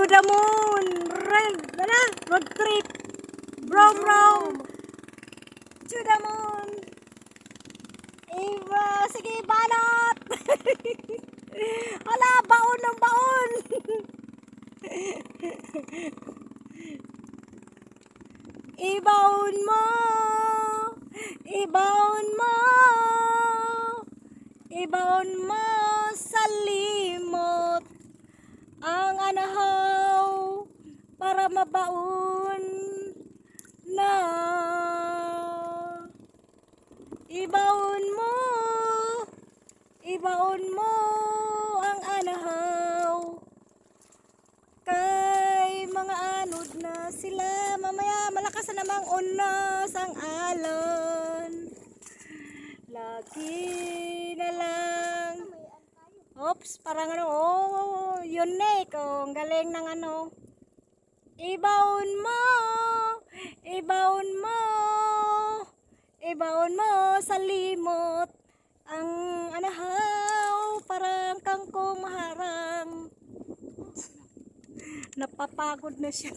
to the moon. Road trip. Brom, brom. To the moon. Iba, sige, banat. Hala, baon ng baon. Ibaon mo. Ibaon mo. Ibaon mo sa limot ang anahaw para mabaon na. Ibaon mo. Ibaon mo ang anahaw kay mga anod na sila. Mamaya malakas na namang unos ang alon. Lagi na lang. Oops, parang ano, oh, unique. Oh, ang galing ng ano. Ibaon mo. Ibaon mo. Ibaon mo sa limot ang anahaw parang kangkong maharang. Napapagod na siya.